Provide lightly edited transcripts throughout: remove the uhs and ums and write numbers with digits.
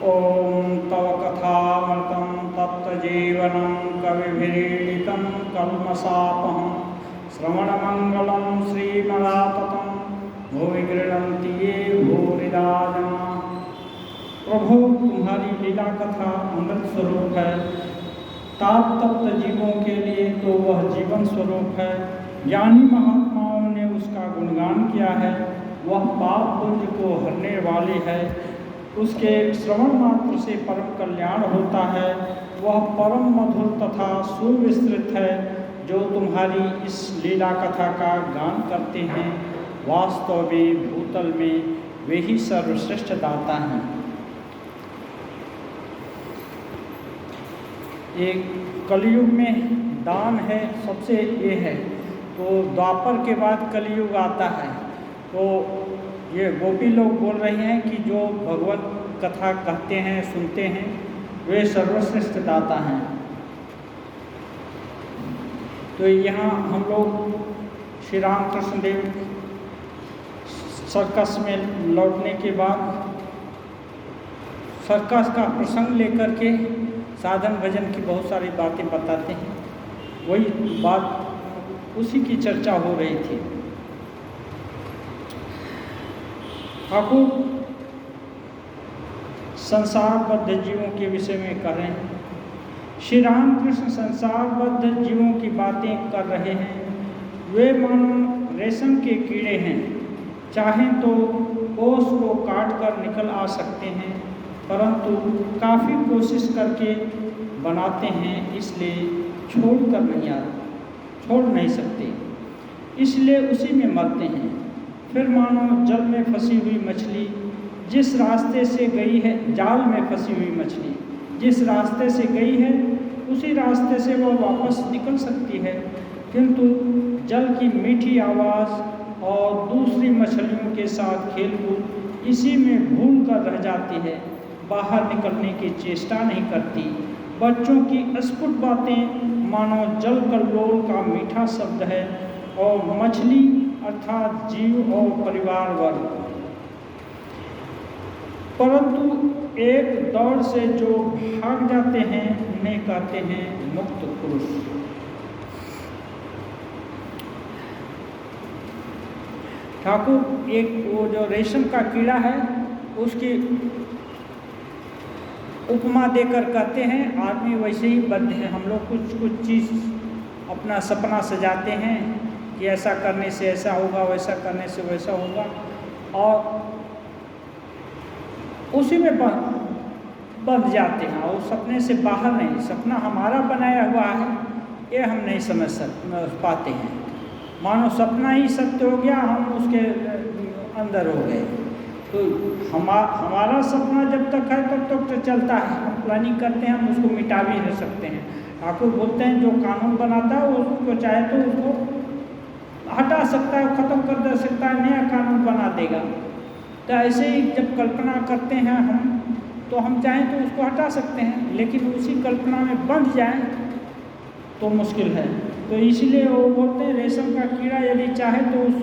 ॐ तव कथामृतं तप्तजीवनं कविभिरीडितं कल्मषापहं श्रवणमङ्गलं श्रीमदाततं भुवि गृह्णन्ति ये भूरिदा जनाः। प्रभु, तुम्हारी लीला कथा अमृत स्वरूप है। ताप तप्त जीवों के लिए तो वह जीवन स्वरूप है। ज्ञानी महात्माओं ने उसका गुणगान किया है। वह पाप पुण्य को हरने वाली है। उसके श्रवण मात्र से परम कल्याण होता है। वह परम मधुर तथा सुविस्तृत है। जो तुम्हारी इस लीला कथा का गान करते हैं, वास्तव में भूतल में वे ही सर्वश्रेष्ठ दाता हैं। एक कलयुग में दान है, सबसे ये है। तो द्वापर के बाद कलयुग आता है। तो ये गोपी लोग बोल रहे हैं कि जो भगवत कथा कहते हैं, सुनते हैं, वे सर्वश्रेष्ठ दाता हैं। तो यहाँ हम लोग श्री रामकृष्ण देव सर्कस में लौटने के बाद सर्कस का प्रसंग लेकर के साधन भजन की बहुत सारी बातें बताते हैं। वही बात, उसी की चर्चा हो रही थी। ठाकुर संसारबद्ध जीवों के विषय में कर रहे हैं। श्री रामकृष्ण संसारबद्ध जीवों की बातें कर रहे हैं। वे मानो रेशम के कीड़े हैं। चाहें तो कोष को काट कर निकल आ सकते हैं, परंतु काफ़ी कोशिश करके बनाते हैं, इसलिए छोड़ नहीं सकते, इसलिए उसी में मरते हैं। फिर मानो जल में फंसी हुई मछली जिस रास्ते से गई है, जाल में फंसी हुई मछली जिस रास्ते से गई है, उसी रास्ते से वह वापस निकल सकती है, किंतु जल की मीठी आवाज़ और दूसरी मछलियों के साथ खेलकूद इसी में भूल कर रह जाती है। बाहर निकलने की चेष्टा नहीं करती। बच्चों की अस्फुट बातें मानो जल कल्लोल का मीठा शब्द है, और मछली अर्थात जीव और परिवार वर्ग। परंतु एक दौड़ से जो भाग जाते हैं, उन्हें कहते हैं मुक्त पुरुष। ठाकुर एक वो जो रेशम का कीड़ा है, उसकी उपमा देकर कहते हैं आदमी वैसे ही बद्ध है। हम लोग कुछ चीज़ अपना सपना सजाते हैं कि ऐसा करने से ऐसा होगा, वैसा करने से वैसा होगा, और उसी में बंध जाते हैं और सपने से बाहर नहीं। सपना हमारा बनाया हुआ है, ये हम नहीं समझ पाते हैं। मानो सपना ही सत्य हो गया, हम उसके अंदर हो गए। तो हमारा सपना जब तक है तब तक तो चलता है। हम प्लानिंग करते हैं, हम उसको मिटा भी नहीं सकते हैं। ठाकुर बोलते हैं जो कानून बनाता है वो उसको चाहे तो उसको हटा सकता है, ख़त्म कर दे सकता है, नया कानून बना देगा। तो ऐसे ही जब कल्पना करते हैं हम, तो हम चाहें तो उसको हटा सकते हैं, लेकिन उसी कल्पना में बंध जाए तो मुश्किल है। तो इसलिए वो बोलते हैं रेशम का कीड़ा यदि चाहे तो उस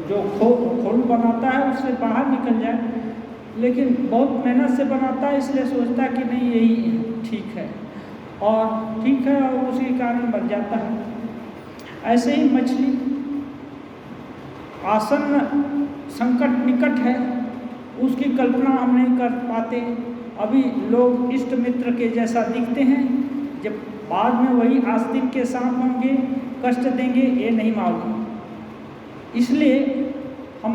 जो खोल बनाता है उससे बाहर निकल जाए, लेकिन बहुत मेहनत से बनाता है, इसलिए सोचता है कि नहीं यही ठीक है, और ठीक है, और उसी कारण मर जाता है। ऐसे ही मछली आसन्न संकट निकट है, उसकी कल्पना हम नहीं कर पाते। अभी लोग इष्ट मित्र के जैसा दिखते हैं, जब बाद में वही आस्तिक के सांप होंगे, कष्ट देंगे, ये नहीं मालूम। इसलिए हम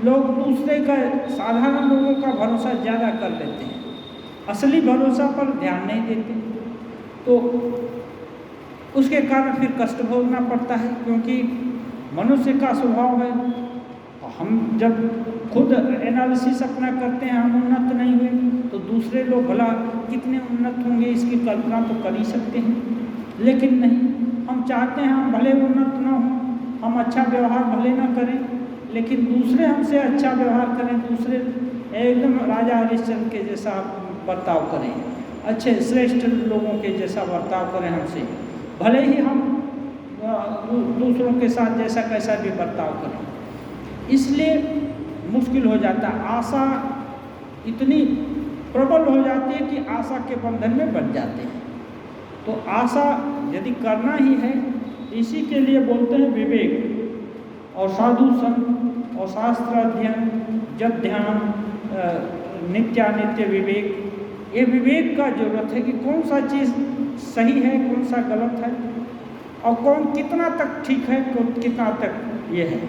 लोग दूसरे का, साधारण लोगों का भरोसा ज़्यादा कर लेते हैं, असली भरोसा पर ध्यान नहीं देते। तो उसके कारण फिर कष्ट भोगना पड़ता है, क्योंकि मनुष्य का स्वभाव है। हम जब खुद एनालिसिस अपना करते हैं, हम उन्नत नहीं हुए, तो दूसरे लोग भला कितने उन्नत होंगे इसकी कल्पना तो कर ही सकते हैं। लेकिन नहीं, हम चाहते हैं हम भले उन्नत ना हों, हम अच्छा व्यवहार भले ना करें, लेकिन दूसरे हमसे अच्छा व्यवहार करें, दूसरे एकदम राजा हरिश्चंद्र के जैसा बर्ताव करें, अच्छे श्रेष्ठ लोगों के जैसा बर्ताव करें हमसे, भले ही हम दूसरों के साथ जैसा कैसा भी बर्ताव करें। इसलिए मुश्किल हो जाता है। आशा इतनी प्रबल हो जाती है कि आशा के बंधन में बंध जाते हैं। तो आशा यदि करना ही है, इसी के लिए बोलते हैं विवेक और साधु संग और शास्त्र अध्ययन, जप ध्यान, नित्यानित्य विवेक। ये विवेक का जरूरत है कि कौन सा चीज़ सही है, कौन सा गलत है, और कौन कितना तक ठीक है, कौन कितना तक ये है।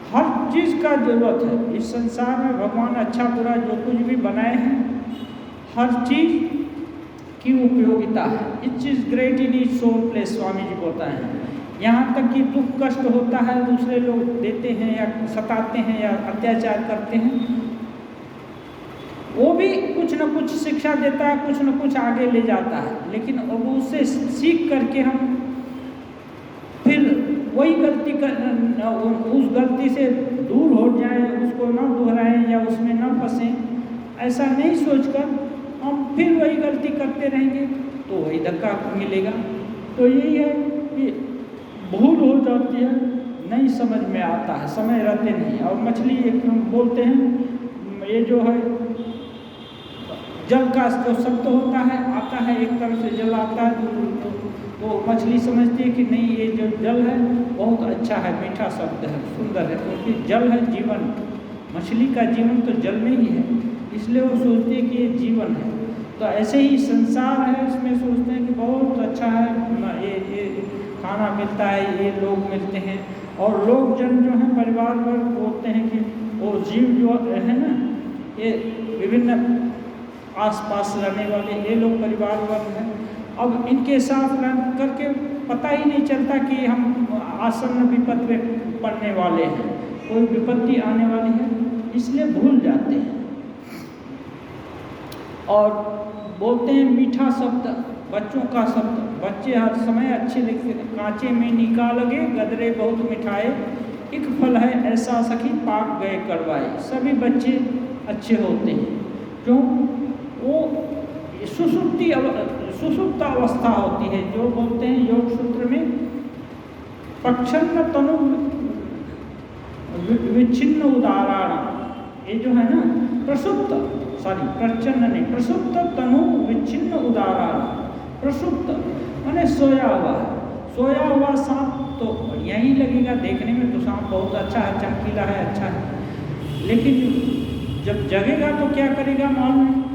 हर चीज़ का जरूरत है इस संसार में। भगवान अच्छा बुरा जो कुछ भी बनाए हैं, हर चीज़ की उपयोगिता है। It is great in its own place, Swami ji बताए हैं। यहाँ तक कि दुख कष्ट होता है, दूसरे लोग देते हैं या सताते हैं या अत्याचार करते हैं, वो भी कुछ न कुछ शिक्षा देता है, कुछ न कुछ आगे ले जाता है। लेकिन अब उससे सीख करके हम फिर वही गलती उस गलती से दूर हो जाएं, उसको न दोहराएं या उसमें न फंसें, ऐसा नहीं सोचकर हम फिर वही गलती करते रहेंगे तो वही धक्का मिलेगा। तो यही है कि भूल हो जाती है, नहीं समझ में आता है, समय रहते नहीं। और मछली एक बोलते हैं, ये जो है जल का जो शब्द होता है, आता है एक तरफ से जल आता है, तो मछली समझती है कि नहीं ये जो जल है बहुत अच्छा है, मीठा शब्द है, सुंदर है, क्योंकि जल है जीवन। मछली का जीवन तो जल में ही है, इसलिए वो सोचती है कि ये जीवन है। तो ऐसे ही संसार है, इसमें सोचते हैं कि बहुत अच्छा है, ये खाना मिलता है, ये लोग मिलते हैं। और लोग जन जो हैं परिवार वर्ग बोलते हैं कि वो जीव जो है ना, ये विभिन्न आसपास रहने वाले ये लोग परिवार वर्ग हैं। अब इनके साथ रह करके पता ही नहीं चलता कि हम आसन्न विपत्ति में पड़ने वाले हैं, कोई विपत्ति आने वाली है, इसलिए भूल जाते हैं। और बोलते हैं मीठा शब्द, बच्चों का शब्द, बच्चे हर समय अच्छे लिखते हैं। कांचे में निका लगे गदरे बहुत मिठाए, एक फल है ऐसा सखी पाक गए करवाए। सभी बच्चे अच्छे होते हैं, क्यों? वो सुषुप्त अवस्था होती है, जो बोलते हैं योग सूत्र में प्रच्छन्न तनु विच्छिन्न उदाहरण। ये जो है ना प्रसुप्त, प्रच्छन्न नहीं, प्रसुप्त तनु विच्छिन्न उदाहरण। प्रसुप्त माने सोया हुआ, सोया हुआ सांप तो बढ़िया ही लगेगा देखने में, तो सांप बहुत अच्छा है, चमकीला है, अच्छा है, लेकिन जब जगेगा तो क्या करेगा मालूम है।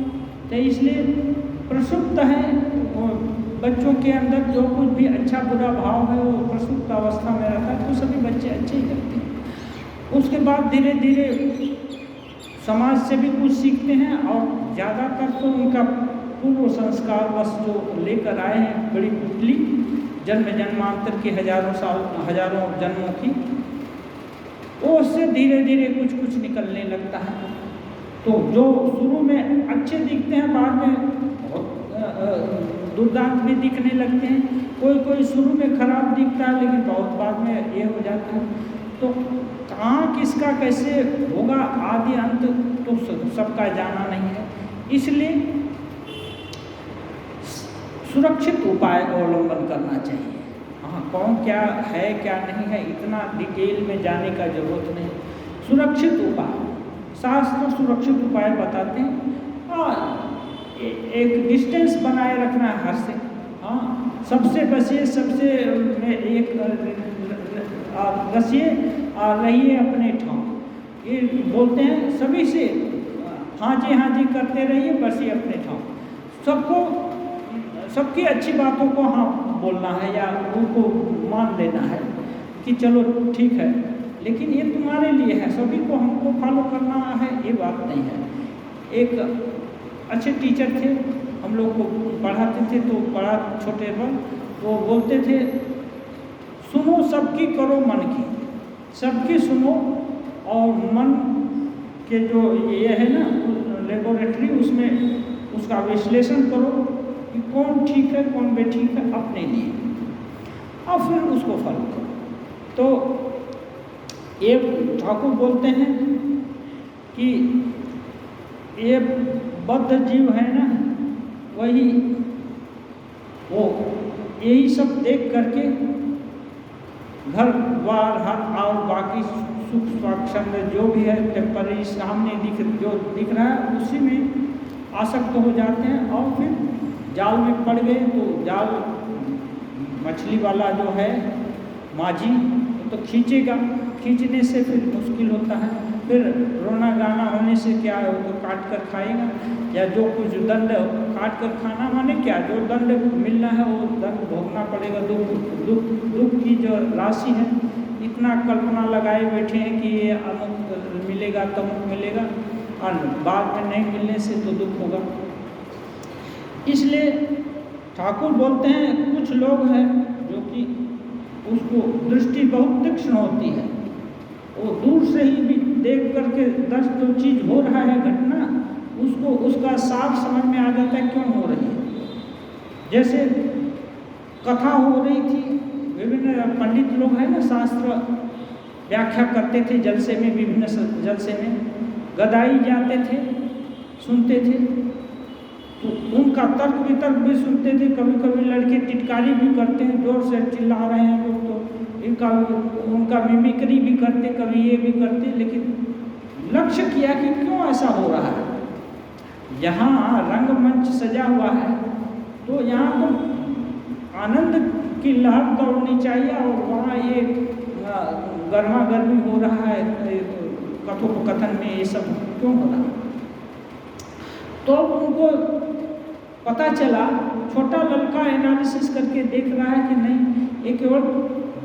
तो इसलिए प्रसुप्त है, बच्चों के अंदर जो कुछ भी अच्छा बुरा भाव है वो प्रसुप्त अवस्था में रहता है, तो सभी बच्चे अच्छे ही करते हैं। उसके बाद धीरे धीरे समाज से भी कुछ सीखते हैं, और ज़्यादातर तो उनका पूर्व संस्कार बस जो लेकर आए हैं, बड़ी कुटली जन्म जन्मांतर की हजारों जन्मों की, वो उससे धीरे धीरे कुछ कुछ निकलने लगता है। तो जो शुरू में अच्छे दिखते हैं, बाद में दुर्दांत भी दिखने लगते हैं। कोई शुरू में खराब दिखता है, लेकिन बहुत बाद में ये हो जाता है। तो कहाँ किसका कैसे होगा आदि अंत तो सबका जाना नहीं है, इसलिए सुरक्षित उपाय अवलंबन करना चाहिए। हाँ, कौन क्या है क्या नहीं है इतना डिटेल में जाने का जरूरत नहीं। सुरक्षित उपाय, शास्त्र सुरक्षित उपाय बताते हैं। हाँ, एक डिस्टेंस बनाए रखना है हर से। हाँ, सबसे बचिए, सबसे एक रसिए और रहिए अपने ठाव। ये बोलते हैं सभी से हाँ जी करते रहिए, बसिए अपने ठाव। सबको सबकी अच्छी बातों को हाँ बोलना है या उनको मान लेना है कि चलो ठीक है, लेकिन ये तुम्हारे लिए है, सभी को हमको फॉलो करना है, ये बात नहीं है। एक अच्छे टीचर थे, हम लोग को पढ़ाते थे, तो बड़ा छोटे पर वो बोलते थे सुनो सबकी करो मन की, सबकी सुनो और मन के जो ये है ना लेबोरेटरी, उसमें उसका विश्लेषण करो कि कौन ठीक है कौन बेठीक है अपने लिए, और फिर उसको फॉलो करो। तो ये ठाकुर बोलते हैं कि ये बद्ध जीव है ना, वही वो यही सब देख करके घर द्वार हर और बाकी सुख स्वाच्छंद जो भी है टेम्पररी सामने जो दिख रहा है उसी में आसक्त हो जाते हैं और फिर जाल में पड़ गए तो जाल मछली वाला जो है माझी तो खींचेगा, खींचने से फिर मुश्किल होता है, फिर रोना गाना होने से क्या है वो तो काट कर खाएगा, या जो कुछ दंड काट कर खाना माने क्या, जो दंड मिलना है वो दंड भोगना पड़ेगा। दुख की जो राशि है इतना कल्पना लगाए बैठे हैं कि ये अमुक मिलेगा तमुक मिलेगा और बाद में नहीं मिलने से तो दुख होगा। इसलिए ठाकुर बोलते हैं कुछ लोग हैं जो कि उसको दृष्टि बहुत तीक्ष्ण होती है, वो दूर से ही भी देख करके दस जो चीज़ हो रहा है घटना उसको उसका साफ समझ में आ जाता है क्यों हो रही है। जैसे कथा हो रही थी, विभिन्न पंडित लोग हैं ना शास्त्र व्याख्या करते थे जलसे में, विभिन्न जलसे में गदाई जाते थे, सुनते थे, तो उनका तर्क वितर्क भी सुनते थे। कभी कभी लड़के टिटकारी भी करते हैं, जोर से चिल्ला रहे हैं लोग तो उनका मिमिक्री भी करते, कभी ये भी करते, लेकिन लक्ष्य किया कि क्यों ऐसा हो रहा है। यहाँ रंगमंच सजा हुआ है तो यहाँ तो आनंद की लहर दौड़नी चाहिए और वहाँ ये गर्मा गर्मी हो रहा है कथोपकथन में, ये सब क्यों हो रहा है। तो उनको पता चला, छोटा लड़का एनालिसिस करके देख रहा है कि नहीं एक और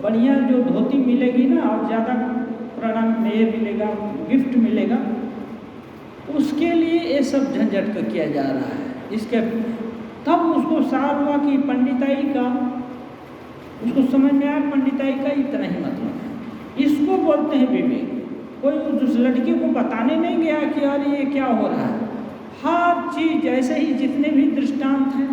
बढ़िया जो धोती मिलेगी ना और ज़्यादा प्रणाम में ये मिलेगा, गिफ्ट मिलेगा, उसके लिए ये सब झंझट का किया जा रहा है। इसके तब उसको सार हुआ कि पंडिताई का, उसको समझ में आया पंडिताई का इतना ही मतलब है। इसको बोलते हैं विवेक। कोई उस लड़की को बताने नहीं गया कि यार ये क्या हो रहा है। हर चीज़ ऐसे ही जितने भी दृष्टांत हैं,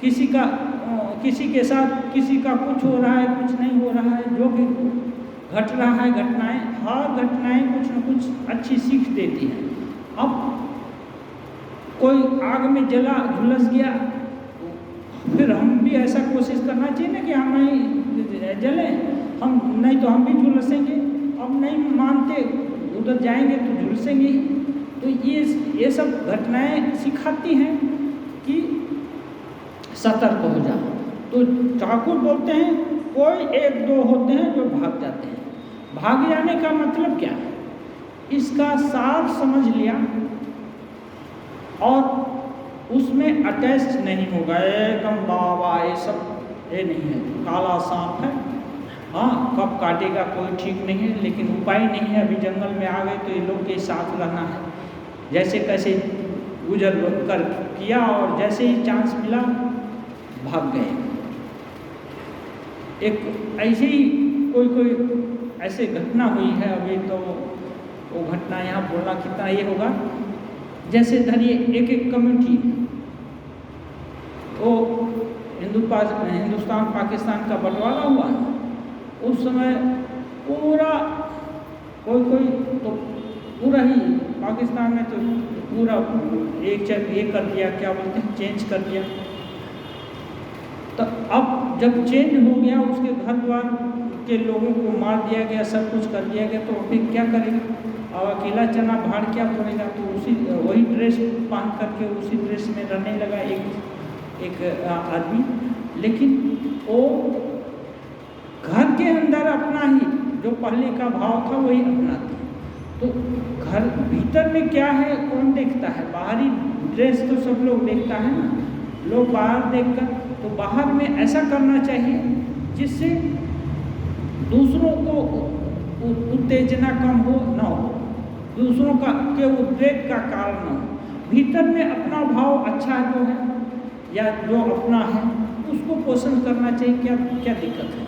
किसी के साथ किसी का कुछ हो रहा है, कुछ नहीं हो रहा है, जो भी घट रहा है घटनाएं, हर घटनाएं कुछ न कुछ अच्छी सीख देती हैं। अब कोई आग में जला झुलस गया, फिर हम भी ऐसा कोशिश करना चाहिए ना कि हम नहीं जलें, हम नहीं तो हम भी झुलसेंगे। अब नहीं मानते, उधर जाएंगे तो झुलसेंगे। तो ये सब घटनाएं सिखाती हैं कि सतर्क हो जाओ। तो ठाकुर बोलते हैं कोई एक दो होते हैं जो भाग जाते हैं। भाग जाने का मतलब क्या है, इसका सार समझ लिया और उसमें अटैच नहीं होगा एकदम बाबा ये सब ये नहीं है, काला सांप है, हाँ कब काटेगा कोई ठीक नहीं है, लेकिन उपाय नहीं है। अभी जंगल में आ गए तो ये लोग के साथ रहना है, जैसे कैसे गुजर कर किया और जैसे ही चांस मिला भाग गए। एक ऐसी कोई ऐसे घटना हुई है अभी, तो वो घटना यहाँ बोलना कितना ये होगा। जैसे धरिए एक कम्युनिटी, वो हिंदुस्तान पाकिस्तान का बंटवारा हुआ, उस समय पूरा कोई तो पूरा ही पाकिस्तान में तो पूरा एक कर दिया, क्या बोलते हैं, चेंज कर दिया। तो अब जब चेंज हो गया, उसके घर द्वार के लोगों को मार दिया गया, सब कुछ कर दिया गया, तो फिर क्या करेगा। अब अकेला चना भाड़ क्या पड़ेगा, तो वही ड्रेस पहन करके उसी ड्रेस में रहने लगा एक आदमी। लेकिन वो घर के अंदर अपना ही जो पहले का भाव था वही अपना था। तो घर भीतर में क्या है कौन देखता है, बाहरी ड्रेस तो सब लोग देखता है ना, लोग बाहर देखकर, तो बाहर में ऐसा करना चाहिए जिससे दूसरों को उत्तेजना कम हो, ना हो, दूसरों के उद्वेग का कारण न हो। भीतर में अपना भाव अच्छा जो है या जो अपना है उसको पोषण करना चाहिए। क्या दिक्कत है।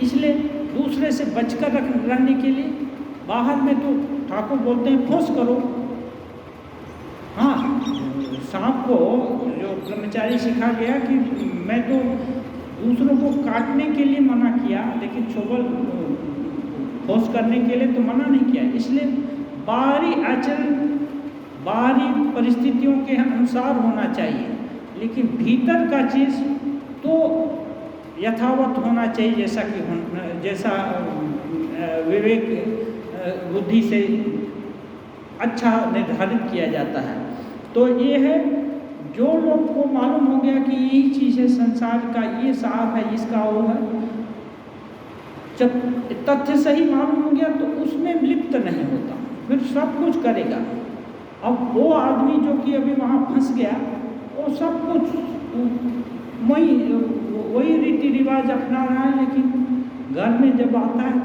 इसलिए दूसरे से बचकर रहने के लिए बाहर में तो ठाकुर बोलते हैं ठोस करो। हाँ, सांप को जो ब्रह्मचारी सिखा गया कि मैं तो दूसरों को काटने के लिए मना किया, लेकिन छोबल ठोस करने के लिए तो मना नहीं किया। इसलिए बाहरी आचरण बाहरी परिस्थितियों के अनुसार होना चाहिए, लेकिन भीतर का चीज़ तो यथावत होना चाहिए, जैसा विवेक बुद्धि से अच्छा निर्धारित किया जाता है। तो ये है, जो लोग को मालूम हो गया कि यही चीज़ है संसार का, ये साफ है, इसका वो है, जब तथ्य सही मालूम हो गया तो उसमें लिप्त नहीं होता, फिर सब कुछ करेगा। अब वो आदमी जो कि अभी वहाँ फंस गया, वो सब कुछ वही रीति रिवाज अपना रहा है, लेकिन घर में जब आता है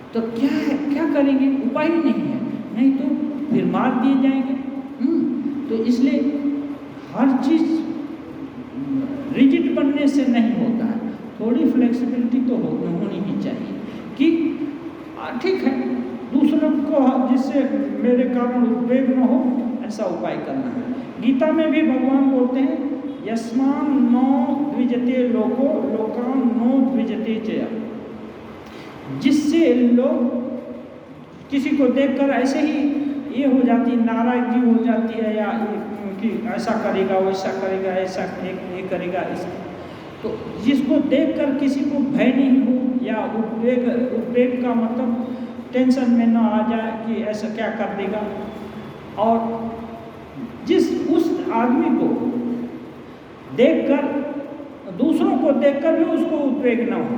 तो क्या है, क्या करेंगे, उपाय ही नहीं है, नहीं तो फिर मार दिए जाएंगे। तो इसलिए हर चीज़ रिजिड बनने से नहीं होता है, थोड़ी फ्लेक्सिबिलिटी तो होनी ही चाहिए कि ठीक है, दूसरों को जिससे मेरे कारण उद्वेग न हो, ऐसा उपाय करना है। गीता में भी भगवान बोलते हैं, यस्मान नो द्विजते लोको लोकान नो द्विजते चया, जिससे लोग किसी को देखकर ऐसे ही ये हो जाती, नाराजगी हो जाती है, या कि ऐसा करेगा, वैसा करेगा, ऐसा ये करेगा, तो जिसको देखकर किसी को भय नहीं हो, या उद्वेग का मतलब टेंशन में ना आ जाए कि ऐसा क्या कर देगा, और उस आदमी को देखकर, दूसरों को देखकर भी उसको उद्वेग ना हो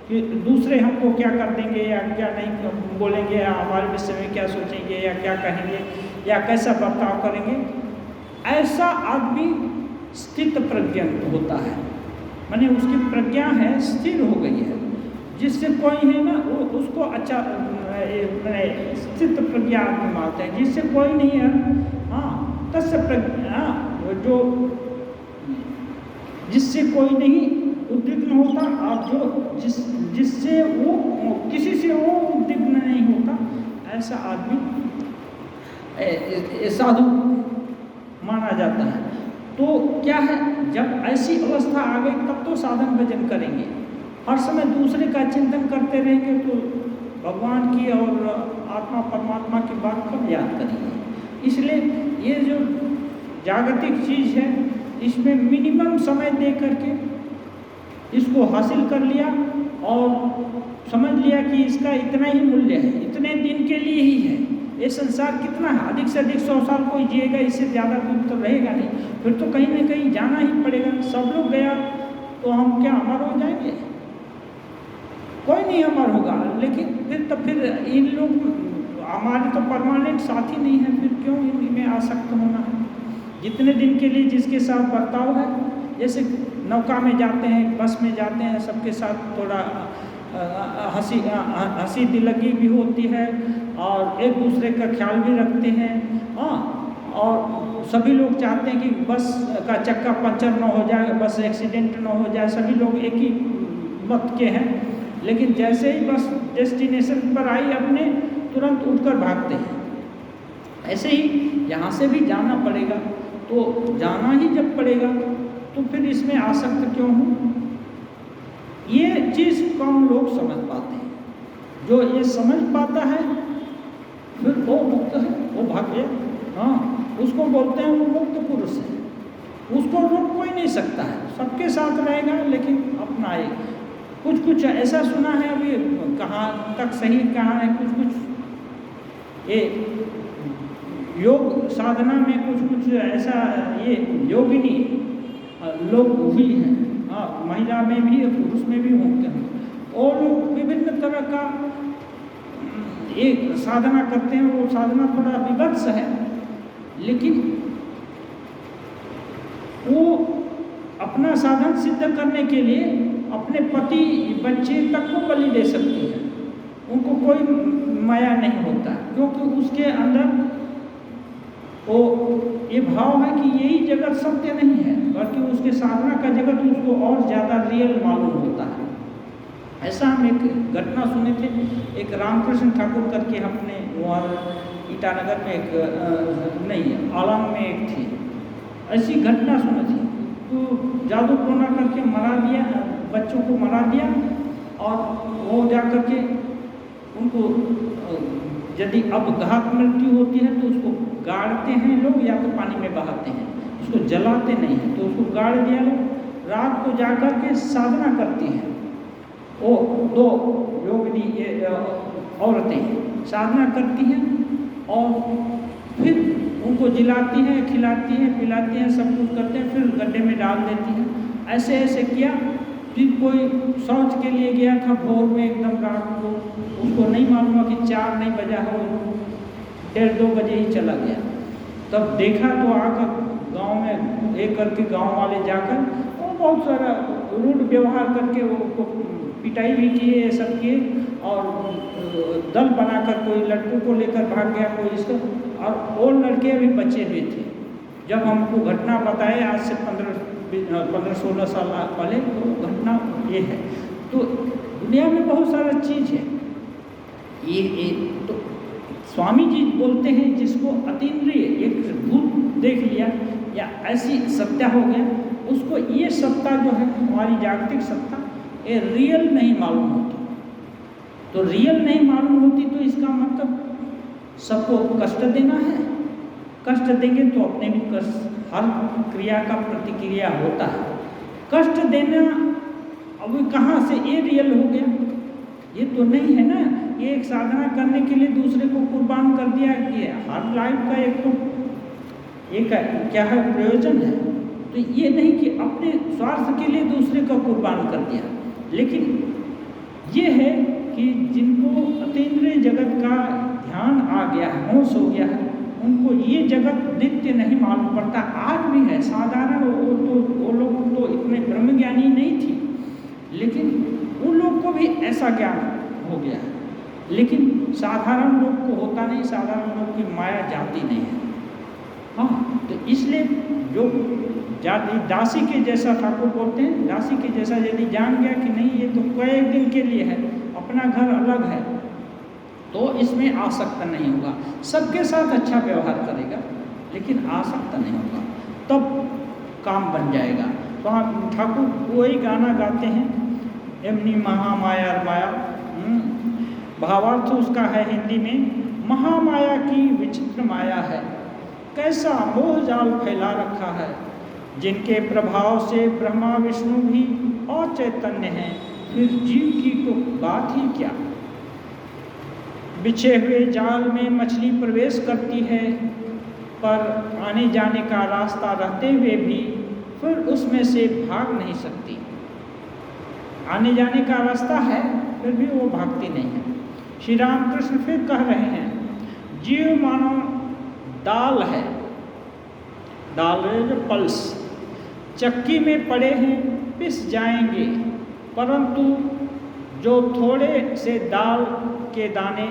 कि दूसरे हमको क्या कर देंगे, या क्या नहीं बोलेंगे, या हमारे विषय में क्या सोचेंगे, या क्या कहेंगे, या कैसा बर्ताव करेंगे। ऐसा आदमी स्थित प्रज्ञ होता है, माने उसकी प्रज्ञा है, स्थिर हो गई है, जिससे कोई है ना उसको अच्छा स्थित प्रज्ञा आदमी मानते हैं, जिससे कोई नहीं है, हाँ तस्य प्रज्ञा, जो जिससे कोई नहीं उद्विग्न होता, और जो जिससे वो किसी से वो उद्विग्न नहीं होता, ऐसा आदमी साधु माना जाता है। तो क्या है, जब ऐसी अवस्था आ गई तब तो साधन भजन करेंगे, हर समय दूसरे का चिंतन करते रहेंगे तो भगवान की और आत्मा परमात्मा की बात कब याद करेंगे। इसलिए ये जो जागतिक चीज़ है, इसमें मिनिमम समय दे करके इसको हासिल कर लिया और समझ लिया कि इसका इतना ही मूल्य है, इतने दिन के लिए ही है, ये संसार कितना है, अधिक से अधिक 100 साल कोई जिएगा, इससे ज़्यादा दिन तो रहेगा नहीं, फिर तो कहीं ना कहीं जाना ही पड़ेगा। सब लोग गया तो हम क्या अमर हो जाएंगे? कोई नहीं अमर होगा, लेकिन फिर इन लोग हमारे तो परमानेंट साथी नहीं है, फिर क्यों इनमें आसक्त होना है? जितने दिन के लिए जिसके साथ बर्ताव है, जैसे नौका में जाते हैं, बस में जाते हैं, सबके साथ थोड़ा हंसी दिलगी भी होती है और एक दूसरे का ख्याल भी रखते हैं। हाँ, और सभी लोग चाहते हैं कि बस का चक्का पंचर ना हो जाए, बस एक्सीडेंट ना हो जाए, सभी लोग एक ही मत के हैं। लेकिन जैसे ही बस डेस्टिनेशन पर आई अपने, तुरंत उठकर भागते हैं। ऐसे ही यहाँ से भी जाना पड़ेगा, तो जाना ही जब पड़ेगा तो फिर इसमें आसक्त क्यों हूँ? ये चीज़ कम लोग समझ पाते हैं। जो ये समझ पाता है फिर वो मुक्त है, वो भाग्य, हाँ उसको बोलते हैं वो मुक्त पुरुष है, उसको रोक कोई नहीं सकता है, सबके साथ रहेगा लेकिन अपना एक कुछ ऐसा सुना है, अभी कहाँ तक सही कहाँ है, कुछ ये योग साधना में कुछ ऐसा ये योगिनी लोग हुई हैं, हाँ महिला में भी पुरुष में भी होते हैं, और लोग विभिन्न तरह का एक साधना करते हैं। वो साधना थोड़ा विभत्स है, लेकिन वो अपना साधन सिद्ध करने के लिए अपने पति बच्चे तक को बलि दे सकती है, उनको कोई माया नहीं होता, क्योंकि उसके अंदर वो ये भाव है कि यही जगत सत्य नहीं है, बल्कि उसके साधना का जगत उसको और ज़्यादा रियल मालूम होता है। ऐसा हम एक घटना सुने थे, एक रामकृष्ण ठाकुर करके अपने वहाँ ईटानगर में एक नहीं आलम में एक थी, ऐसी घटना सुनी थी। तो जादू टोना करके मरा दिया, बच्चों को मरा दिया, और वो जा करके उनको यदि अब घात मृत्यु होती है तो उसको गाड़ते हैं लोग, या तो पानी में बहाते हैं, उसको जलाते नहीं हैं, तो उसको गाड़ दिया लोग। रात को जाकर के साधना करती हैं। वो दो योगिनी औरतें साधना करती हैं और फिर उनको जिलाती हैं, खिलाती हैं, पिलाती हैं, सब कुछ करते हैं, फिर गड्ढे में डाल देती हैं। ऐसे ऐसे किया। फिर कोई शौच के लिए गया था भोर में एकदम रात को, उसको नहीं मालूम कि 4 नहीं बजा हो, 1:30-2 बजे ही चला गया। तब देखा तो आकर गांव में एक करके गांव वाले जाकर और बहुत सारा रूढ़ व्यवहार करके वो पिटाई भी किए, सब किए और दल बनाकर कोई लड़कों को लेकर भाग गया, कोई इसको, और लड़के अभी बचे हुए थे। जब हमको घटना बताए आज से 15-16 साल पहले, तो घटना ये है। तो दुनिया में बहुत सारा चीज़ है ये तो स्वामी जी बोलते हैं जिसको अतीन्द्रिय एक भूत देख लिया या ऐसी सत्ता हो गया, उसको ये सत्ता जो है हमारी जागतिक सत्ता ये रियल नहीं मालूम होती। तो रियल नहीं मालूम होती तो इसका मतलब सबको कष्ट देना है। कष्ट देंगे तो अपने भी कष्ट, हर क्रिया का प्रतिक्रिया होता है। कष्ट देना अब कहाँ से ये रियल हो गया? ये तो नहीं है ना। ये एक साधना करने के लिए दूसरे को कुर्बान कर दिया कि हर लाइफ का एक तो एक क्या है प्रयोजन है। तो ये नहीं कि अपने स्वार्थ के लिए दूसरे को कुर्बान कर दिया। लेकिन ये है कि जिनको अतीन्द्रिय जगत का ध्यान आ गया है, होश हो गया है, उनको ये जगत नित्य नहीं मालूम पड़ता। आज भी है साधारण, वो लोग तो इतने ब्रह्मज्ञानी नहीं थी, लेकिन उन लोग को भी ऐसा ज्ञान हो गया है। लेकिन साधारण लोग को होता नहीं, साधारण लोग की माया जाती नहीं है। हाँ, तो इसलिए जो दासी के जैसा ठाकुर बोलते हैं, दासी के जैसा यदि जान गया कि नहीं ये तो कई दिन के लिए है, अपना घर अलग है, तो इसमें आसक्त नहीं होगा। सबके साथ अच्छा व्यवहार करेगा, लेकिन आसक्त नहीं होगा, तब काम बन जाएगा। तो हाँ, ठाकुर वही गाना गाते हैं, एमनी महामाया माया। भावार्थ उसका है हिंदी में, महामाया की विचित्र माया है, कैसा मोह जाल फैला रखा है, जिनके प्रभाव से ब्रह्मा विष्णु भी अचैतन्य हैं, फिर जीव की तो बात ही क्या। बिछे हुए जाल में मछली प्रवेश करती है, पर आने जाने का रास्ता रहते हुए भी फिर उसमें से भाग नहीं सकती। आने जाने का रास्ता है, फिर भी वो भागती नहीं है। श्री रामकृष्ण फिर कह रहे हैं, जीव मानो दाल है, दाल जो पल्स, चक्की में पड़े हैं पिस जाएंगे, परंतु जो थोड़े से दाल के दाने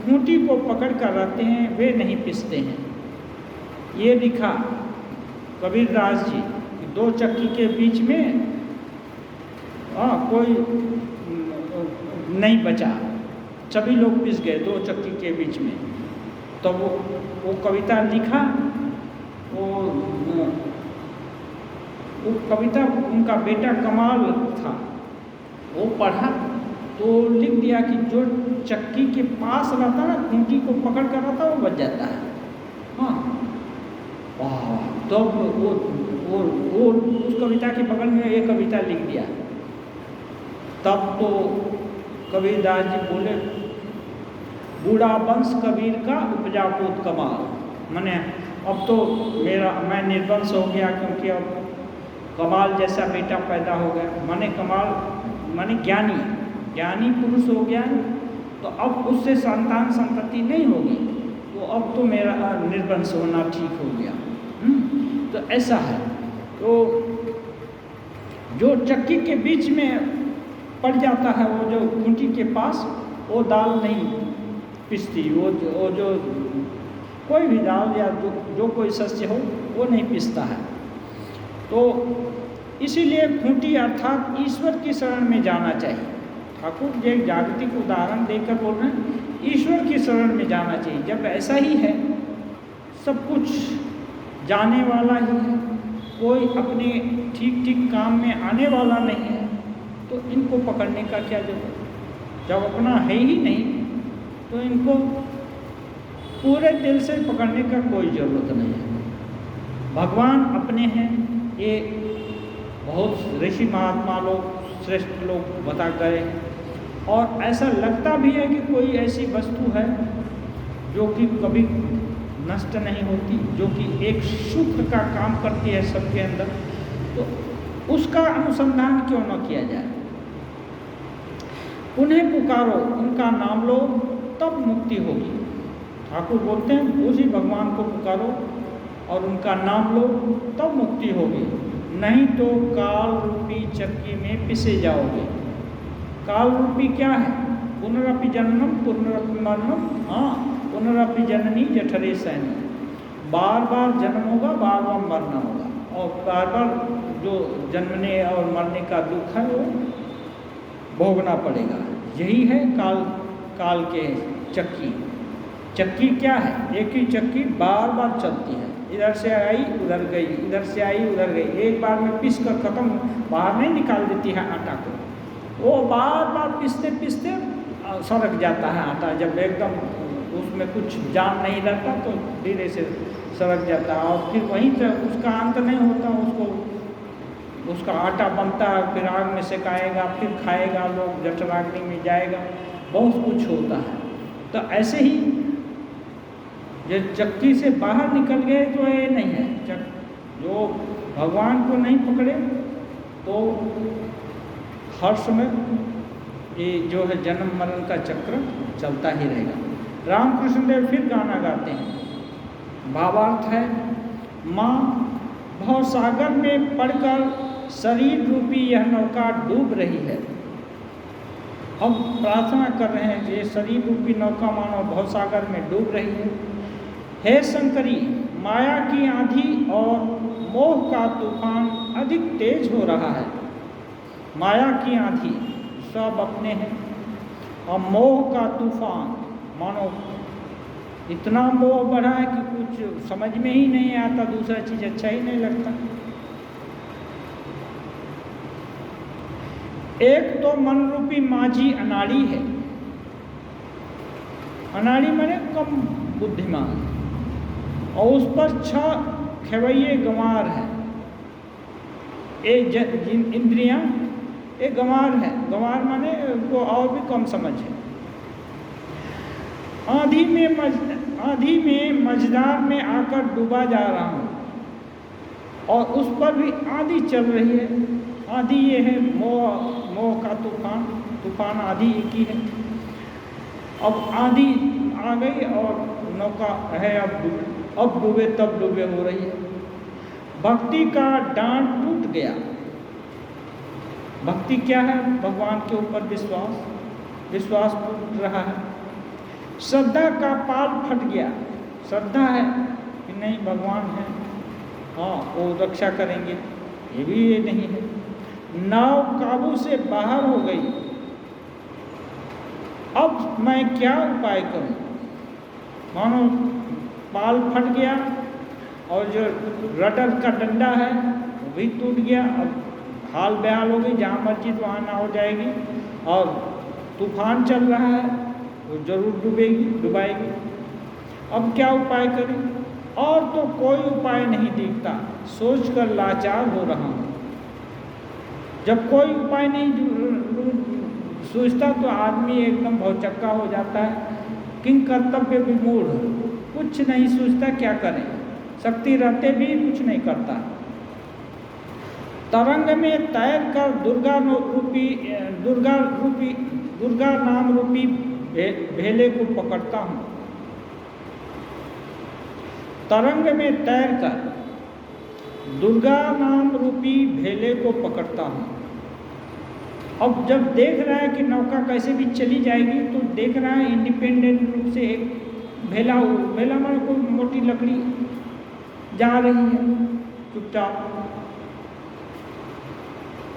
खूंटी को पकड़ कर रहते हैं वे नहीं पिसते हैं। ये लिखा कबीरदास जी, 2 चक्की के बीच में कोई नहीं बचा, सभी लोग पिस गए 2 चक्की के बीच में। तो वो कविता लिखा, वो कविता उनका बेटा कमाल था, वो पढ़ा तो लिख दिया कि जो चक्की के पास रहता ना, खूंटी को पकड़ कर रहता, वो बच जाता है। हाँ, तो वो उस कविता के बगल में एक कविता लिख दिया। तब तो कबीरदास जी बोले, बूढ़ा वंश कबीर का उपजा पूत कमाल। मैंने अब तो मैं निर्वंश हो गया, क्योंकि अब कमाल जैसा बेटा पैदा हो गया। माने ज्ञानी पुरुष हो गया, तो अब उससे संतान संतति नहीं होगी, तो अब तो मेरा निर्वंश होना ठीक हो गया। तो ऐसा है। तो जो चक्की के बीच में पड़ जाता है, वो जो खूंटी के पास, वो दाल नहीं पिसती। वो जो कोई भी दाल या जो कोई शस्य हो, वो नहीं पिसता है। तो इसीलिए खूंटी अर्थात ईश्वर की शरण में जाना चाहिए। ठाकुर जी जागतिक उदाहरण देकर बोल रहे हैं, ईश्वर की शरण में जाना चाहिए। जब ऐसा ही है, सब कुछ जाने वाला ही है, कोई अपने ठीक काम में आने वाला नहीं है, तो इनको पकड़ने का क्या जरूरत। जब अपना है ही नहीं, तो इनको पूरे दिल से पकड़ने का कोई ज़रूरत नहीं है। भगवान अपने हैं, ये बहुत ऋषि महात्मा लोग, श्रेष्ठ लोग बता गए हैं। और ऐसा लगता भी है कि कोई ऐसी वस्तु है जो कि कभी नष्ट नहीं होती, जो कि एक सुख का काम करती है सबके अंदर, तो उसका अनुसंधान क्यों न किया जाए। उन्हें पुकारो, उनका नाम लो, तब मुक्ति होगी। ठाकुर बोलते हैं उसी भगवान को पुकारो और उनका नाम लो, तब मुक्ति होगी, नहीं तो काल रूपी चक्की में पिसे जाओगे। काल रूपी क्या है? पुनरपि जन्मम पुनरपि मरणम, हाँ, पुनरपि जननी जठरे सैनी, बार बार जन्म होगा, बार बार मरना होगा, और बार बार जो जन्मने और मरने का दुख है वो भोगना पड़ेगा। यही है काल के चक्की। चक्की क्या है? एक ही चक्की बार बार चलती है, इधर से आई उधर गई, इधर से आई उधर गई, एक बार में पिस कर खत्म, बाहर नहीं निकाल देती है आटा को, वो बार बार पिसते पिसते सड़क जाता है आटा। जब एकदम उसमें कुछ जान नहीं रहता तो धीरे से सड़क जाता है, और फिर वहीं तक उसका अंत नहीं होता, उसका आटा बनता है, फिर आग में सेकाएगा, फिर खाएगा लोग, जठराग्नि में जाएगा, बहुत कुछ होता है। तो ऐसे ही जो चक्की से बाहर निकल गए तो ये नहीं है, जो भगवान को नहीं पकड़े तो हर समय ये जो है जन्म मरण का चक्र चलता ही रहेगा। रामकृष्ण देव फिर गाना गाते हैं, भावार्थ है, माँ भवसागर में पड़कर शरीर रूपी यह नौका डूब रही है। हम प्रार्थना कर रहे हैं कि ये शरीर रूपी नौका मानो भवसागर में डूब रही है। हे शंकरी, माया की आंधी और मोह का तूफान अधिक तेज हो रहा है। माया की आंधी सब अपने हैं, और मोह का तूफान मानो इतना मोह बढ़ा है कि कुछ समझ में ही नहीं आता, दूसरा चीज़ अच्छा ही नहीं लगता। एक तो मन रूपी माझी अनाड़ी है, अनाड़ी माने कम बुद्धिमान, और उस पर 6 खेवैये गंवार है। इंद्रियां ये गंवार है, गंवार माने उनको और भी कम समझ है। आंधी में मझधार में आकर डूबा जा रहा हूँ, और उस पर भी आंधी चल रही है। आंधी ये है मोह का तूफान आंधी एक ही है। अब आंधी आ गई और नौका है अब डूबे तब डूबे हो रही है। भक्ति का डांड टूट गया। भक्ति क्या है? भगवान के ऊपर विश्वास टूट रहा है। श्रद्धा का पाल फट गया। श्रद्धा है कि नहीं भगवान है, हाँ वो रक्षा करेंगे, ये भी ये नहीं है। नाव काबू से बाहर हो गई। अब मैं क्या उपाय करूं? मानो पाल फट गया और जो रडर का डंडा है वो भी टूट गया। अब हाल बेहाल हो गई, जहाँ मर्जी वहाँ नाव जाएगी, और तूफान चल रहा है, वो जरूर डुबाएगी। अब क्या उपाय करें? और तो कोई उपाय नहीं दिखता, सोचकर लाचार हो रहा हूँ। जब कोई उपाय नहीं सोचता तो आदमी एकदम भौचक्का हो जाता है, किंग कर्तव्य विमूढ़, कुछ नहीं सोचता क्या करें, शक्ति रहते भी कुछ नहीं करता। तरंग में तैर कर दुर्गा नाम रूपी भेले को पकड़ता हूँ। तरंग में तैर कर दुर्गा नाम रूपी भेले को पकड़ता हूँ। अब जब देख रहा है कि नौका कैसे भी चली जाएगी, तो देख रहा है इंडिपेंडेंट रूप से एक भेला में कोई मोटी लकड़ी जा रही है चुपचाप,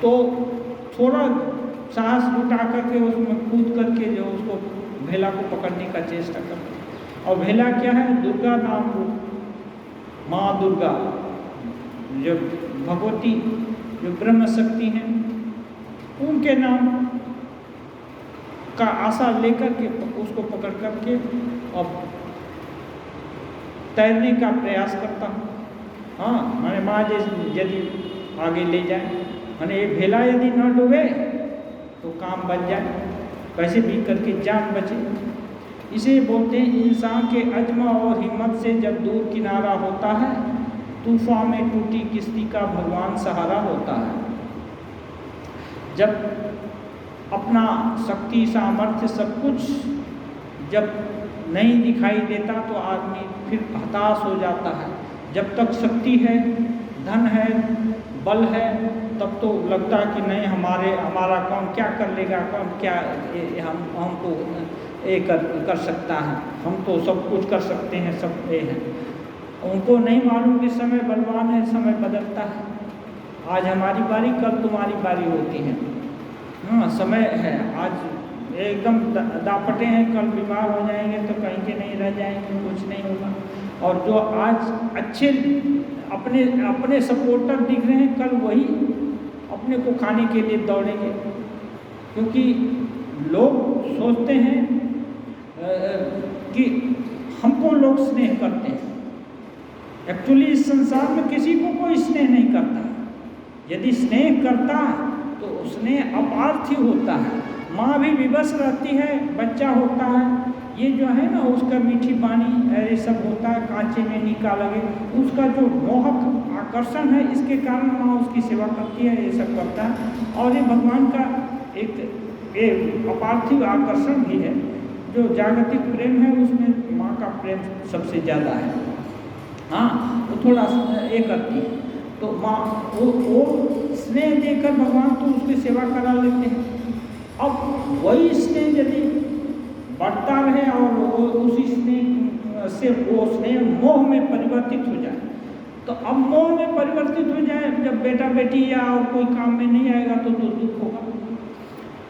तो थोड़ा साहस जुटा करके उसमें कूद करके जो उसको भेला को पकड़ने का चेष्टा करते। और भेला क्या है? दुर्गा नाम रूप, माँ दुर्गा जो भगवती, जो ब्रह्म शक्ति हैं, उनके नाम का आशा लेकर के उसको पकड़ करके अब तैरने का प्रयास करता हूँ। हाँ, मैंने माँ यदि आगे ले जाए, मैंने ये भेला यदि न डूबे तो काम बन जाए। कैसे भी करके जान बचे। इसे बोलते हैं इंसान के अज़्म और हिम्मत से जब दूर किनारा होता है, तूफ़ान में टूटी किश्ती का भगवान सहारा होता है। जब अपना शक्ति सामर्थ्य सब कुछ जब नहीं दिखाई देता तो आदमी फिर हताश हो जाता है। जब तक शक्ति है, धन है, बल है, तब तो लगता है कि नहीं हमारा कौन क्या कर लेगा, कौन क्या हमको ये कर सकता है, हम तो सब कुछ कर सकते हैं, सब ये है। उनको नहीं मालूम कि समय बलवान है, समय बदलता है। आज हमारी बारी, कल तुम्हारी बारी होती है। हाँ, समय है, आज एकदम दापटे हैं, कल बीमार हो जाएंगे तो कहीं के नहीं रह जाएंगे, कुछ नहीं होगा। और जो आज अच्छे अपने सपोर्टर दिख रहे हैं, कल वही अपने को खाने के लिए दौड़ेंगे। क्योंकि लोग सोचते हैं कि हमको लोग स्नेह करते हैं। एक्चुअली इस संसार में किसी को कोई स्नेह नहीं करता। यदि स्नेह करता तो स्नेह अपार्थी होता है। माँ भी विवश रहती है, बच्चा होता है, ये जो है ना उसका मीठी पानी ये सब होता है, कांचे में निकाल लगे, उसका जो मोहक आकर्षण है, इसके कारण माँ उसकी सेवा करती है, ये सब करता है। और ये भगवान का एक अपार्थिव आकर्षण भी है। जो जागतिक प्रेम है उसमें माँ का प्रेम सबसे ज़्यादा है। हाँ, वो थोड़ा ये करती है तो माँ वो स्नेह देकर भगवान तो उसकी सेवा करा लेते हैं। अब वही स्नेह यदि बढ़ता रहे और वो उसी स्नेह से वो स्नेह मोह में परिवर्तित हो जाए, तो अब मोह में परिवर्तित हो जाए, जब बेटा बेटी या और कोई काम में नहीं आएगा तो दुख होगा।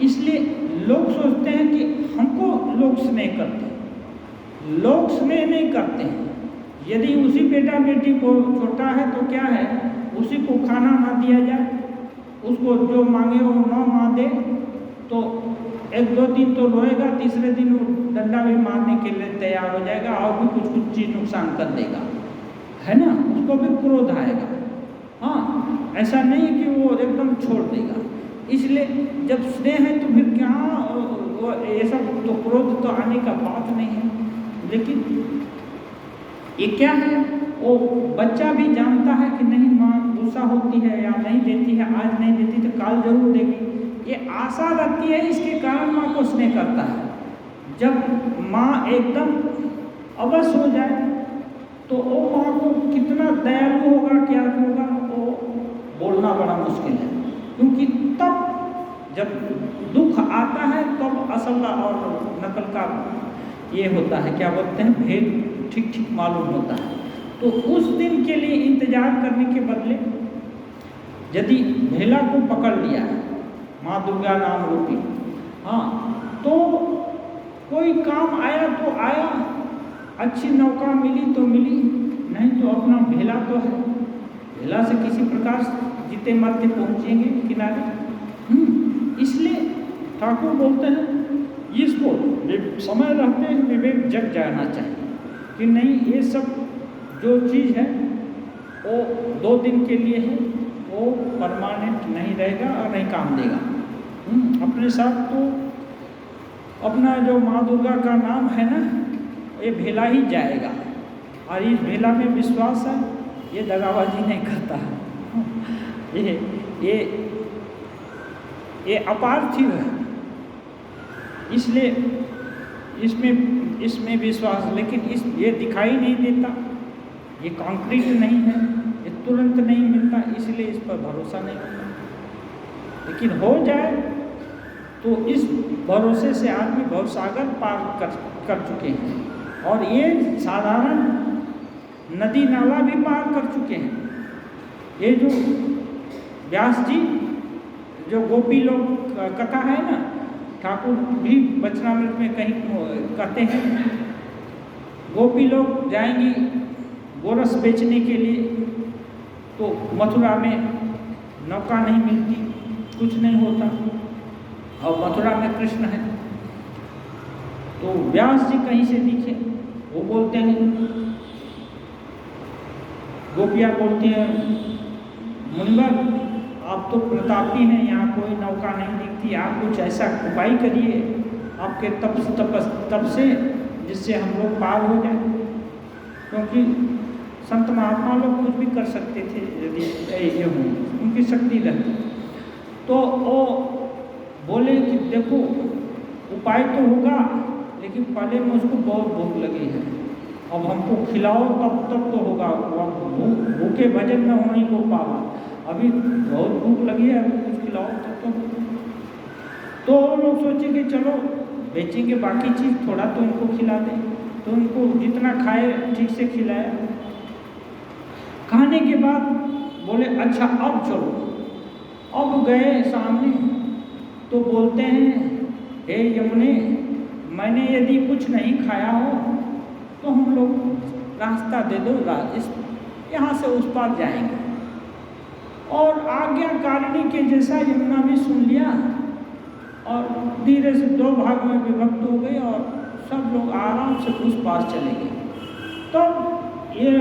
इसलिए लोग सोचते हैं कि हमको लोग स्नेह करते हैं, लोग स्नेह नहीं करते हैं। यदि उसी बेटा बेटी को छोटा है तो क्या है, उसी को खाना ना दिया जाए, उसको जो मांगे वो ना माँ दे, तो एक दो दिन तो रोएगा, तीसरे दिन वो डंडा भी मारने के लिए तैयार हो जाएगा और भी कुछ चीज़ नुकसान कर देगा, है ना, उसको भी क्रोध आएगा। हाँ, ऐसा नहीं कि वो एकदम छोड़ देगा। इसलिए जब स्नेह है तो फिर क्या ये सब तो क्रोध तो आने का बात नहीं है। लेकिन ये क्या है, वो बच्चा भी जानता है कि नहीं माँ गुस्सा होती है या नहीं देती है, आज नहीं देती तो कल जरूर देगी, ये आशा रखती है, इसके कारण माँ को स्नेह करता है। जब माँ एकदम अवश्य हो जाए तो वो माँ को कितना दयालु होगा, क्या होगा, वो बोलना बड़ा मुश्किल है। क्योंकि तब जब दुख आता है तब असल और नकल का ये होता है, क्या बोलते हैं, भेद ठीक ठीक मालूम होता है। तो उस दिन के लिए इंतजार करने के बदले यदि भेला को पकड़ लिया है, माँ दुर्गा नाम रूपी, हाँ, तो कोई काम आया तो आया, अच्छी नौका मिली तो मिली, नहीं तो अपना भेला तो है, भेला से किसी प्रकार जीते मरते पहुँचेंगे किनारे। इसलिए ठाकुर बोलते हैं इसको समय रहते हैं विवेक जग जाना चाहिए कि नहीं, ये सब जो चीज़ है वो 2 दिन के लिए है, वो परमानेंट नहीं रहेगा और नहीं काम देगा। अपने साथ तो अपना जो माँ दुर्गा का नाम है ना, ये भेला ही जाएगा। और इस भेला में विश्वास है, ये दगाबाजी नहीं करता है, ये अपार्थिव है, इसलिए इसमें विश्वास। लेकिन ये दिखाई नहीं देता, ये कंक्रीट नहीं है, ये तुरंत नहीं मिलता, इसलिए इस पर भरोसा नहीं होता। लेकिन हो जाए तो इस भरोसे से आदमी भवसागर पार कर चुके हैं, और ये साधारण नदी नाला भी पार कर चुके हैं। ये जो व्यास जी जो गोपी लोग कथा है ना, ठाकुर भी वचनामृत में कहीं कहते हैं, गोपी लोग जाएंगी गोरस बेचने के लिए, तो मथुरा में नौका नहीं मिलती, कुछ नहीं होता, और मथुरा में कृष्ण है। तो व्यास जी कहीं से दिखे, वो बोलते हैं, गोपियाँ बोलती हैं, मुनिवर आप तो प्रतापी हैं, यहाँ कोई नौका नहीं दिखती, आप कुछ ऐसा उपाय करिए आपके तप से, जिससे हम लोग पार हो जाए। क्योंकि संत महात्मा लोग कुछ भी कर सकते थे यदि ये हो, उनकी शक्ति रहती। तो वो बोले कि देखो उपाय तो होगा, लेकिन पहले मुझको बहुत भूख लगी है, अब हमको खिलाओ तब तो होगा। भूखे भजन में होने को पावा, अभी बहुत भूख लगी है, अभी कुछ खिलाओ तब तो लोग सोचे कि चलो बेचेंगे बाकी चीज़, थोड़ा तो उनको खिला दें। तो उनको जितना खाए ठीक से खिलाया। खाने के बाद बोले अच्छा अब चलो। अब गए सामने तो बोलते हैं हे यमुने, मैंने यदि कुछ नहीं खाया हो तो हम लोग रास्ता दे दो, यहाँ से उस पार जाएंगे। और आज्ञाकारिणी के जैसा यमुना भी सुन लिया और धीरे से दो भाग में विभक्त हो गए और सब लोग आराम से उस पार चले गए। तब ये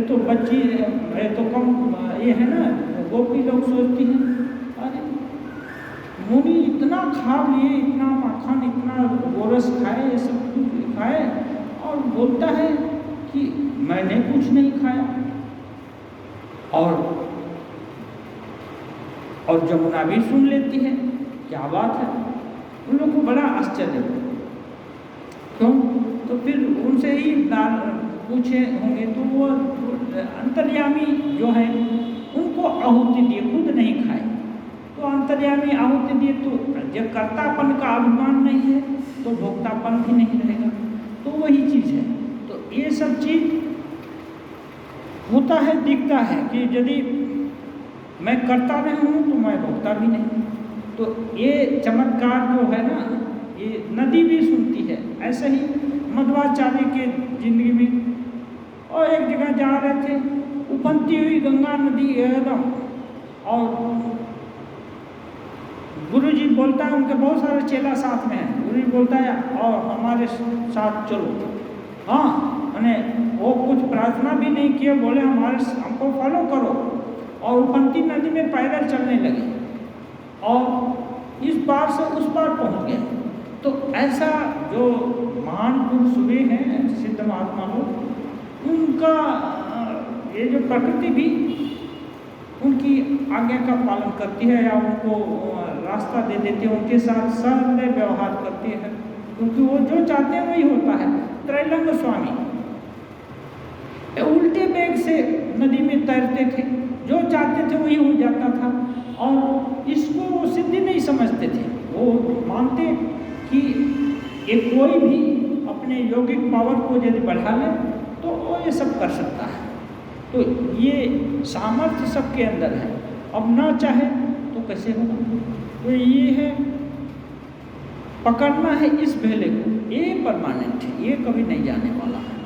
तो बच्ची ये तो कम ये है ना, गोपी लोग सोचती हैं अरे मुनि इतना खा लिए, इतना माखन, इतना गोरस खाए, ये सब कुछ खाए, और बोलता है कि मैंने कुछ नहीं खाया। और जमुना भी सुन लेती है, क्या बात है। उन लोग को बड़ा आश्चर्य हुआ। क्यों? तो फिर उनसे ही पूछे होंगे तो वो अंतर्यामी जो है उनको आहुति दिए, खुद नहीं खाए। तो अंतर्यामी आहुति दिए तो जब कर्तापन का अभिमान नहीं है तो भोक्तापन भी नहीं रहेगा। तो वही चीज़ है। तो ये सब चीज़ होता है, दिखता है कि यदि मैं करता नहीं हूँ तो मैं भोगता भी नहीं। तो ये चमत्कार जो है ना, ये नदी भी सुनती है। ऐसे ही मध्वाचार्य के जिंदगी में और एक जगह जा रहे थे, उफनती हुई गंगा नदी एकदम, और गुरुजी बोलता है, उनके बहुत सारे चेला साथ में हैं, गुरुजी बोलता है और हमारे साथ चलो। हाँ, मैंने वो कुछ प्रार्थना भी नहीं किए, बोले हमको फॉलो करो। और उफनती नदी में पैदल चलने लगे और इस पार से उस पार पहुंच गए। तो ऐसा जो महान पुरुष हुए हैं सिद्ध महात्मा लोग, उनका ये जो प्रकृति भी उनकी आज्ञा का पालन करती है या उनको रास्ता दे देती है, उनके साथ सरल व्यवहार करती है, क्योंकि वो जो चाहते हैं वही होता है। त्रैलंग स्वामी उल्टे वेग से नदी में तैरते थे, जो चाहते थे वही हो जाता था, और इसको वो सिद्धि नहीं समझते थे। वो मानते कि ये कोई भी अपने यौगिक पावर को यदि बढ़ा ले तो वो ये सब कर सकता है। तो ये सामर्थ्य सबके अंदर है, अब ना चाहे तो कैसे होगा। तो ये है, पकड़ना है इस भेले को, ये परमानेंट है, ये कभी नहीं जाने वाला है।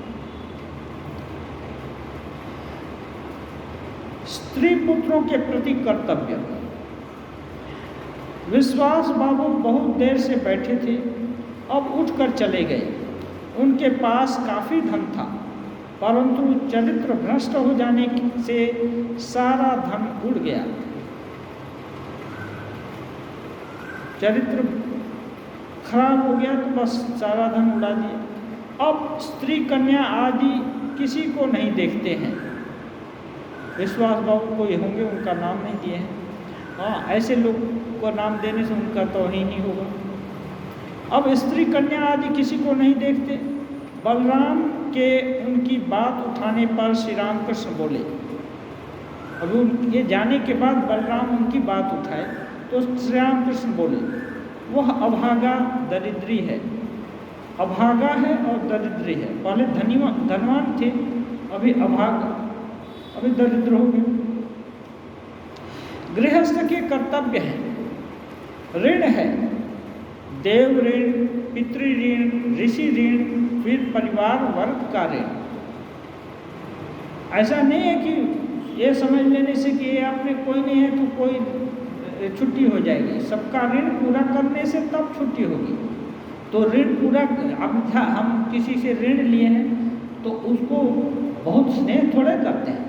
स्त्री पुत्रों के प्रति कर्तव्य। विश्वास बाबू बहुत देर से बैठे थे, अब उठकर चले गए। उनके पास काफ़ी धन था, परंतु चरित्र भ्रष्ट हो जाने से सारा धन उड़ गया। चरित्र खराब हो गया तो बस सारा धन उड़ा दिया। अब स्त्री कन्या आदि किसी को नहीं देखते हैं। विश्वास बाबू कोई होंगे, उनका नाम नहीं दिए हैं। हाँ, ऐसे लोग को नाम देने से उनका तौहीन ही होगा। अब स्त्री कन्या आदि किसी को नहीं देखते। बलराम के उनकी बात उठाने पर श्री रामकृष्ण बोले। अब उनके जाने के बाद बलराम उनकी बात उठाए तो श्री रामकृष्ण बोले, वह अभागा दरिद्री है। अभागा है और दरिद्री है। पहले धनवान थे, अभी अभागा, अभी दरिद्र हो गए। गृहस्थ के कर्तव्य है, ऋण है, देव ऋण, पितृ ऋण, ऋषि ऋण, फिर परिवार वर्ग का ऋण। ऐसा नहीं है कि ये समझ लेने से कि ये आप में कोई नहीं है तो कोई छुट्टी हो जाएगी। सबका ऋण पूरा करने से तब छुट्टी होगी। तो ऋण पूरा, अब हम किसी से ऋण लिए हैं तो उसको बहुत स्नेह थोड़े करते हैं।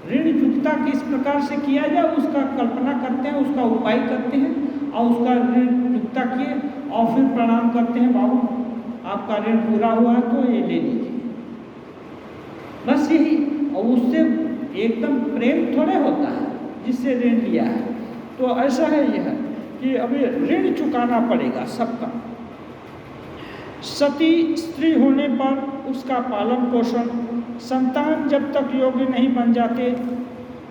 ऋण चुकता किस प्रकार से किया जाए उसका कल्पना करते हैं, उसका उपाय करते हैं और उसका ऋण चुकता किए और फिर प्रणाम करते हैं, बाबू आपका ऋण पूरा हुआ है तो ये ले लीजिए, बस यही। और उससे एकदम प्रेम थोड़े होता है जिससे ऋण लिया है। तो ऐसा है यह कि अभी ऋण चुकाना पड़ेगा सबका। सती स्त्री होने पर उसका पालन पोषण, संतान जब तक योग्य नहीं बन जाते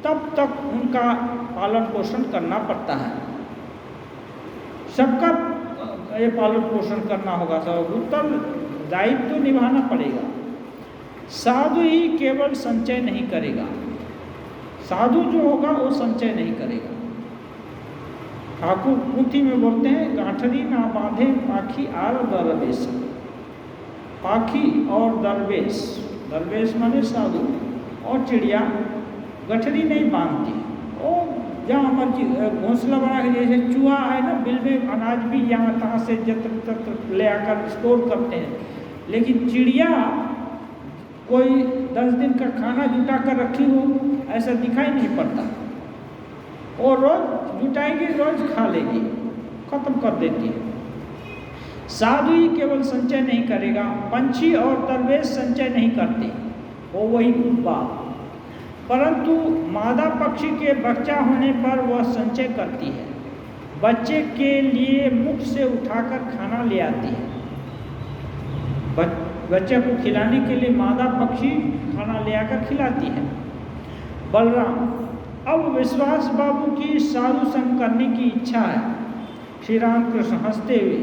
तब तक उनका पालन पोषण करना पड़ता है। सबका ये पालन पोषण करना होगा, सब उत्तरदायित्व तो निभाना पड़ेगा। साधु ही केवल संचय नहीं करेगा, साधु जो होगा वो संचय नहीं करेगा। ठाकुर पुथी में बोलते हैं, गांठरी ना बांधे पाखी आर दरवेश। पाखी और दरवेश, दरवेश माने साधु, और चिड़िया गठरी नहीं बांधती, और जहाँ मर्जी घोंसला बना के, जैसे चूहा है ना, बिल में अनाज भी यहाँ तहाँ से जत्र तत्र ले आकर स्टोर करते हैं, लेकिन चिड़िया कोई 10 दिन का खाना जुटा कर रखी हो ऐसा दिखाई नहीं पड़ता, और रोज जुटाएगी, रोज खा लेगी, खत्म कर देती है। साधु ही केवल संचय नहीं करेगा, पंछी और दरवेश संचय नहीं करते, वो वही बात, परंतु मादा पक्षी के बच्चा होने पर वह संचय करती है। बच्चे के लिए मुख से उठाकर खाना ले आती है, बच्चे को खिलाने के लिए मादा पक्षी खाना ले आकर खिलाती है। बलराम, अब विश्वास बाबू की साधु संग करने की इच्छा है। श्री रामकृष्ण हंसते हुए,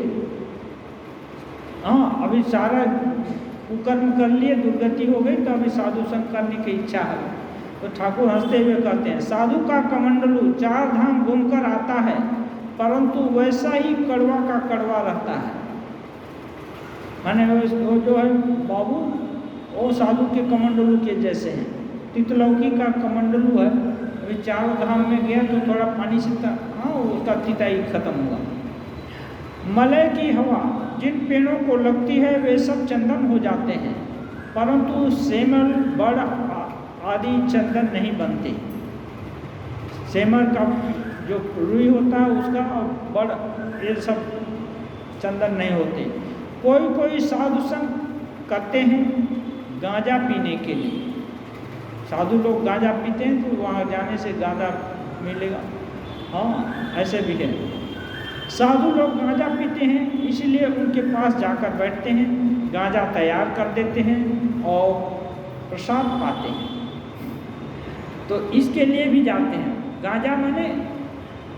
हाँ अभी सारा कुकर्म कर लिए, दुर्गति हो गई, तो अभी साधु संग करने की इच्छा है। तो ठाकुर हंसते हुए कहते हैं, साधु का कमंडलू 4 धाम घूमकर आता है, परंतु वैसा ही कड़वा का कड़वा रहता है। माने वो जो है बाबू, वो साधु के कमंडलू के जैसे हैं। तितलौकी का कमंडलू है, अभी 4 धाम में गया तो थोड़ा पानी से हाँ उसका तिताई खत्म हुआ। मलय की हवा जिन पेड़ों को लगती है वे सब चंदन हो जाते हैं, परंतु सेमल, बड़ आदि चंदन नहीं बनते। सेमल का जो रुई होता है उसका, और बड़, ये सब चंदन नहीं होते। कोई कोई साधु संग करते हैं गांजा पीने के लिए, साधु लोग गांजा पीते हैं तो वहाँ जाने से गांजा मिलेगा, हाँ ऐसे भी है। साधु लोग गांजा पीते हैं, इसलिए उनके पास जाकर बैठते हैं, गांजा तैयार कर देते हैं और प्रसाद पाते हैं, तो इसके लिए भी जाते हैं। गांजा माने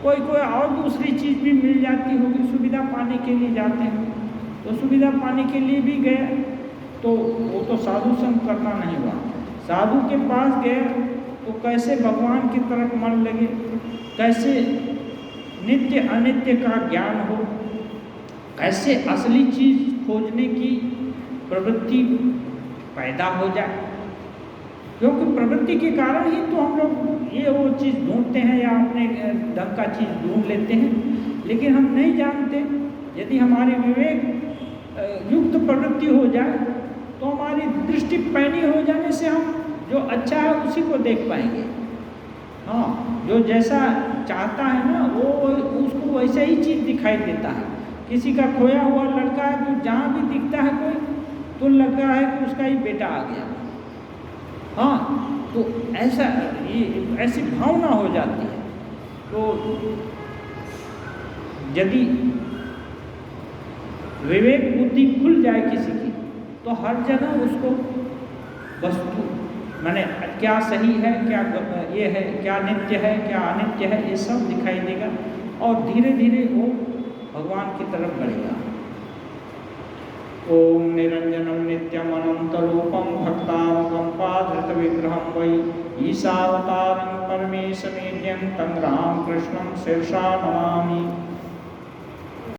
कोई कोई और दूसरी चीज़ भी मिल जाती होगी, सुविधा पाने के लिए जाते हैं, तो सुविधा पाने के लिए भी गए, तो वो तो साधु संग करना नहीं हुआ। साधु के पास गए तो कैसे भगवान की तरफ मन लगे, कैसे नित्य अनित्य का ज्ञान हो, कैसे असली चीज़ खोजने की प्रवृत्ति पैदा हो जाए, क्योंकि प्रवृत्ति के कारण ही तो हम लोग ये वो चीज़ ढूंढते हैं या अपने ढंग का चीज़ ढूंढ लेते हैं, लेकिन हम नहीं जानते। यदि हमारी विवेक युक्त प्रवृत्ति हो जाए तो हमारी दृष्टि पैनी हो जाने से हम जो अच्छा है उसी को देख पाएंगे। हाँ, जो जैसा चाहता है ना वो उसको वैसा ही चीज़ दिखाई देता है। किसी का खोया हुआ लड़का है तो जहाँ भी दिखता है कोई तो लगता है कि उसका ही बेटा आ गया। हाँ, तो ऐसा ऐसी भावना हो जाती है। तो यदि विवेक बुद्धि खुल जाए किसी की तो हर जगह उसको वस्तु माने क्या सही है, क्या ये है, क्या नित्य है, क्या अनित्य है, ये सब दिखाई देगा और धीरे धीरे वो भगवान की तरफ बढ़ेगा। ओम निरंजनम नित्यम अनंतरूपम भक्तानुकंपाधृत विग्रहम वै ईशावतारं परमेशमेड्यं तं रामकृष्णं शीर्षा नमामि।